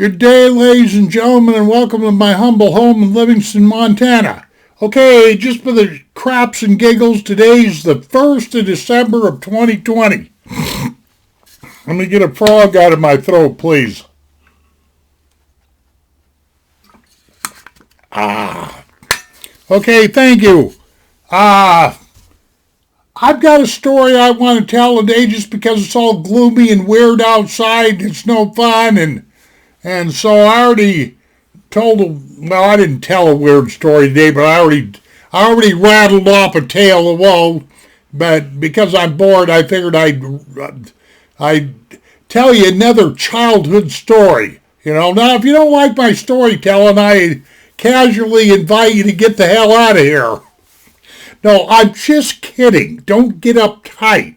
Good day, ladies and gentlemen, and welcome to my humble home in Livingston, Montana. Okay, just for the craps and giggles, today's the 1st of December of 2020. Let me get a frog out of my throat, please. Okay, thank you. I've got a story I want to tell today just because it's all gloomy and weird outside. It's no fun, and so I already I didn't tell a weird story today, but I already rattled off a tale of woe. But because I'm bored, I figured I'd tell you another childhood story. Now if you don't like my storytelling, I casually invite you to get the hell out of here. No, I'm just kidding. Don't get uptight,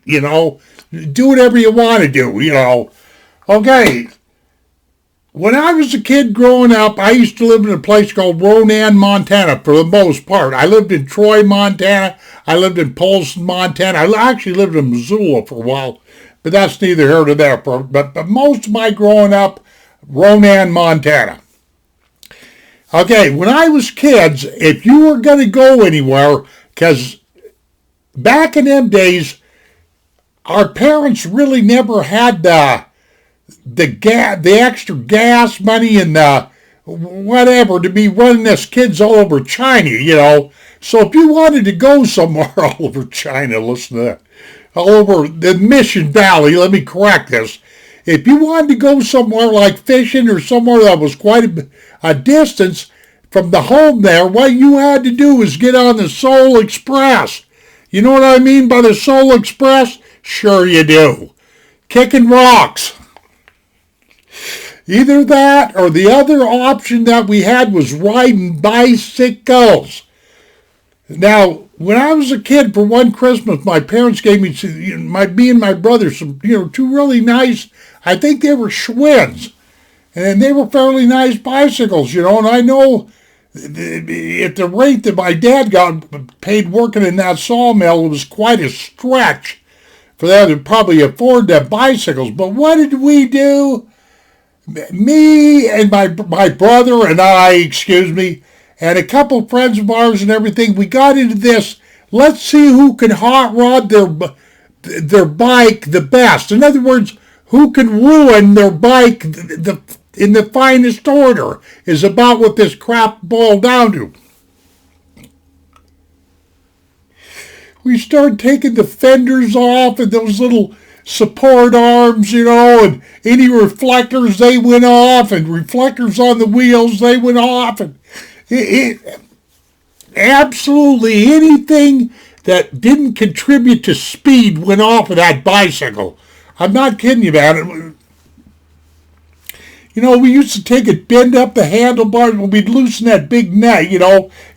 Do whatever you want to do, Okay. When I was a kid growing up, I used to live in a place called Boren, Montana, for the most part. I lived in Troy, Montana. I lived in Polson, Montana. I actually lived in Missoula for a while, but that's neither here nor there. But most of my growing up, Boren, Montana. Okay, when I was kids, if you were going to go anywhere, because back in them days, our parents really never had the extra gas money and whatever to be running us kids all over China, So if you wanted to go somewhere all over China, listen to that, all over the Mission Valley, let me correct this. If you wanted to go somewhere like fishing or somewhere that was quite a distance from the home there, what you had to do was get on the Soul Express. You know what I mean by the Soul Express? Sure you do. Kicking rocks. Either that or the other option that we had was riding bicycles. Now, when I was a kid, for one Christmas, my parents gave me, me and my brother, some, two really nice, I think they were Schwinn's, and they were fairly nice bicycles, and I know at the rate that my dad got paid working in that sawmill, it was quite a stretch for them to probably afford them bicycles. But what did we do? Me and my brother and and a couple friends of ours and everything, we got into this, let's see who can hot rod their bike the best. In other words, who can ruin their bike in the finest order is about what this crap boiled down to. We started taking the fenders off and those little support arms, and any reflectors, they went off, and reflectors on the wheels, they went off, and absolutely anything that didn't contribute to speed went off of that bicycle. I'm not kidding you about it. We used to take it, bend up the handlebars, we'd loosen that big nut,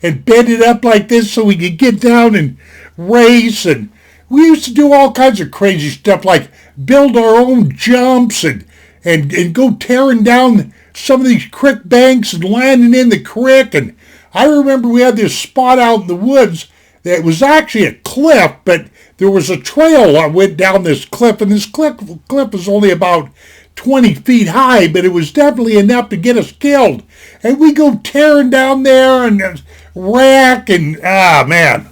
and bend it up like this so we could get down and race, and we used to do all kinds of crazy stuff, like build our own jumps and go tearing down some of these creek banks and landing in the creek. And I remember we had this spot out in the woods that was actually a cliff, but there was a trail that went down this cliff, and this cliff was only about 20 feet high, but it was definitely enough to get us killed. And we go tearing down there and wreck, and man.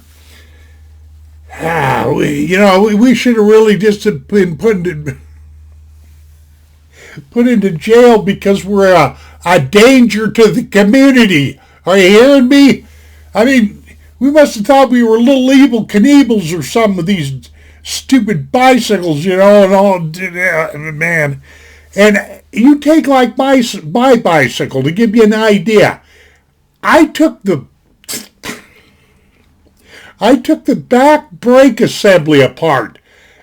We should have really just been put into jail because we're a danger to the community. Are you hearing me? I mean, we must have thought we were little evil Kniebles or some of these stupid bicycles, and all, man. And you take like my bicycle, to give you an idea. I took the back brake assembly apart,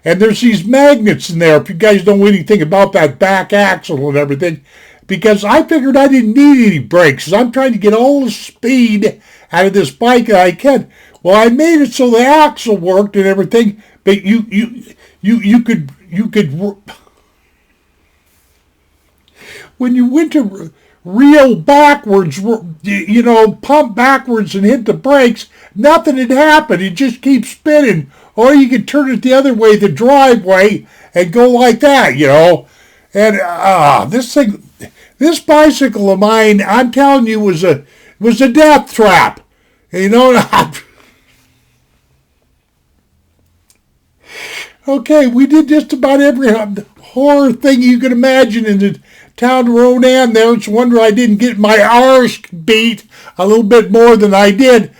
and there's these magnets in there, if you guys know anything about that back axle and everything, because I figured I didn't need any brakes, because I'm trying to get all the speed out of this bike that I can. Well, I made it so the axle worked and everything, but you could when you went to reel backwards, pump backwards and hit the brakes, nothing had happened. It just keeps spinning. Or you could turn it the other way, the driveway, and go like that, And this thing, this bicycle of mine, I'm telling you, was a death trap. You know, okay, we did just about every horror thing you could imagine in the town of Ronan there. It's a wonder I didn't get my arse beat a little bit more than I did.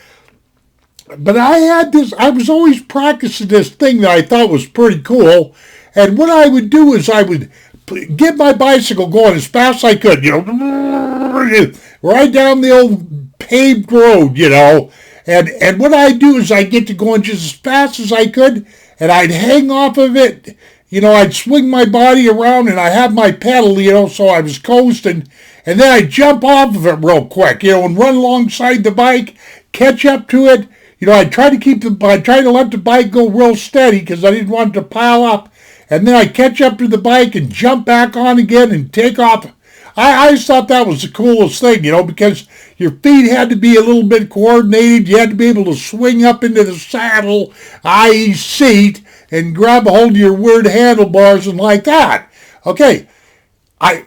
But I was always practicing this thing that I thought was pretty cool. And what I would do is I would get my bicycle going as fast as I could, right down the old paved road, And what I'd do is I'd get to going just as fast as I could, and I'd hang off of it. I'd swing my body around, and I have my pedal, so I was coasting. And then I'd jump off of it real quick, and run alongside the bike, catch up to it. I'd try to let the bike go real steady because I didn't want it to pile up. And then I'd catch up to the bike and jump back on again and take off. I just thought that was the coolest thing, because your feet had to be a little bit coordinated. You had to be able to swing up into the saddle, i.e. seat, and grab a hold of your weird handlebars and like that. Okay,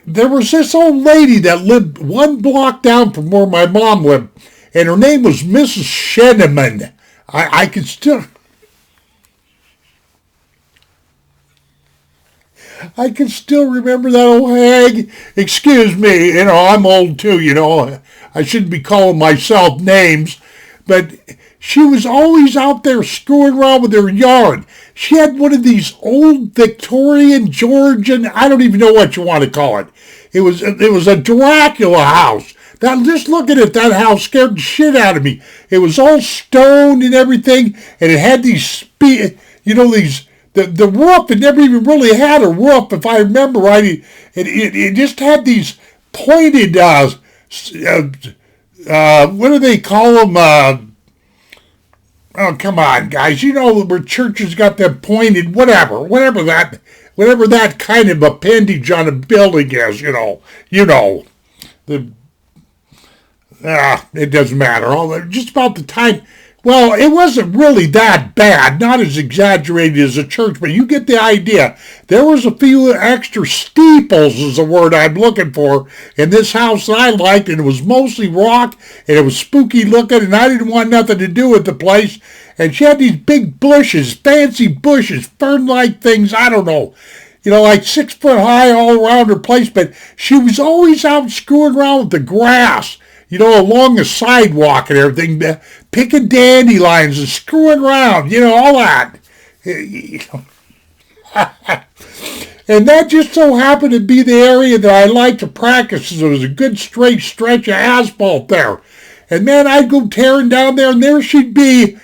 there was this old lady that lived one block down from where my mom lived, and her name was Mrs. Sheneman. I can still remember that old hag. Excuse me, I'm old too, I shouldn't be calling myself names, but she was always out there screwing around with her yard. She had one of these old Victorian, Georgian, I don't even know what you want to call it. It was a Dracula house. Just looking at that house scared the shit out of me. It was all stone and everything, and it had these, the roof, it never even really had a roof, if I remember right. It just had these pointed, what do they call them? Oh, come on, guys. Where churches got them pointed, whatever that kind of appendage on a building is, it doesn't matter. Just about the time. Well, it wasn't really that bad, not as exaggerated as a church, but you get the idea. There was a few extra steeples is the word I'm looking for in this house that I liked, and it was mostly rock, and it was spooky looking, and I didn't want nothing to do with the place. And she had these big bushes, fancy bushes, fern-like things, I don't know, like 6 foot high all around her place, but she was always out screwing around with the grass, along the sidewalk and everything, picking dandelions and screwing around, all that. And that just so happened to be the area that I liked to practice. There was a good straight stretch of asphalt there. And man, I'd go tearing down there, and there she'd be,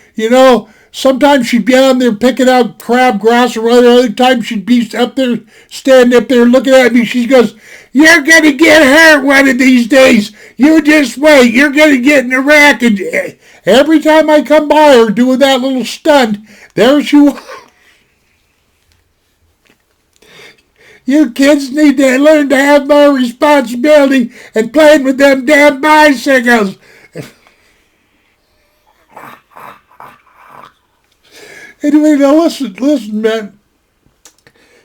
Sometimes she'd be on there picking out crabgrass, or other times she'd be up there, standing up there looking at me. She goes, "You're going to get hurt one of these days. You just wait. You're going to get in a wreck." And every time I come by her doing that little stunt, there she was. You kids need to learn to have more responsibility and playing with them damn bicycles. Anyway, now listen, man.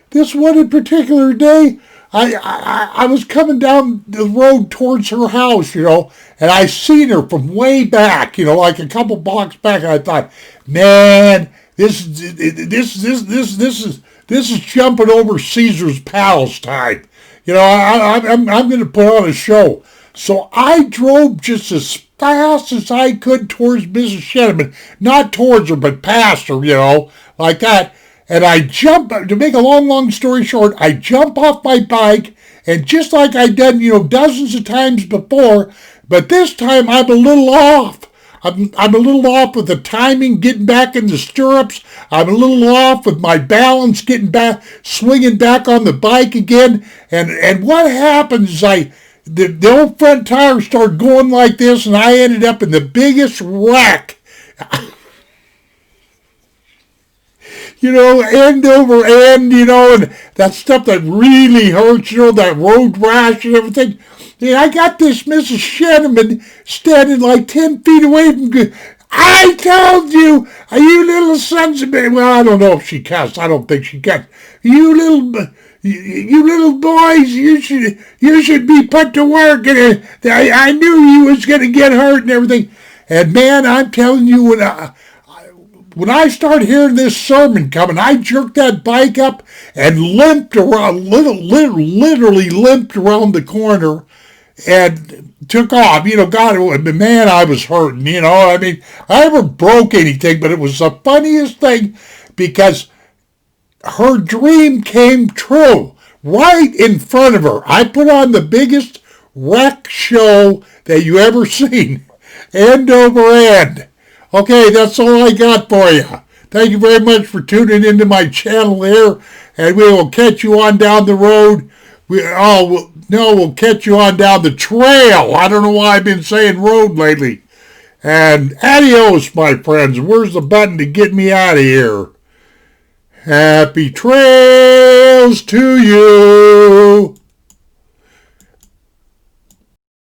This one particular day, I was coming down the road towards her house, and I seen her from way back, like a couple blocks back. And I thought, man, this is jumping over Caesar's palace time. I'm going to put on a show. So I drove just as fast as I could towards Mrs. Sheneman. Not towards her, but past her, like that. And I jump, to make a long story short, I jump off my bike, and just like I'd done, dozens of times before, but this time I'm a little off. I'm a little off with the timing, getting back in the stirrups. I'm a little off with my balance, getting back, swinging back on the bike again. And what happens is the old front tire started going like this, and I ended up in the biggest wreck. End over end, and that stuff that really hurts, that road rash and everything. And I got this Mrs. Sheneman standing like 10 feet away from me. "I told you, you little sons of bitch." Well, I don't know if she cussed. I don't think she cussed. "You little You little boys, you should be put to work. And I knew you was going to get hurt and everything. And man, I'm telling you, when I started hearing this sermon coming, I jerked that bike up and limped around, literally limped around the corner and took off. God, man, I was hurting, I mean, I never broke anything, but it was the funniest thing because her dream came true right in front of her. I put on the biggest wreck show that you ever seen, end over end. Okay, that's all I got for you. Thank you very much for tuning into my channel here, and we will catch you on down the road. We'll catch you on down the trail. I don't know why I've been saying road lately. And adios, my friends. Where's the button to get me out of here? Happy trails to you.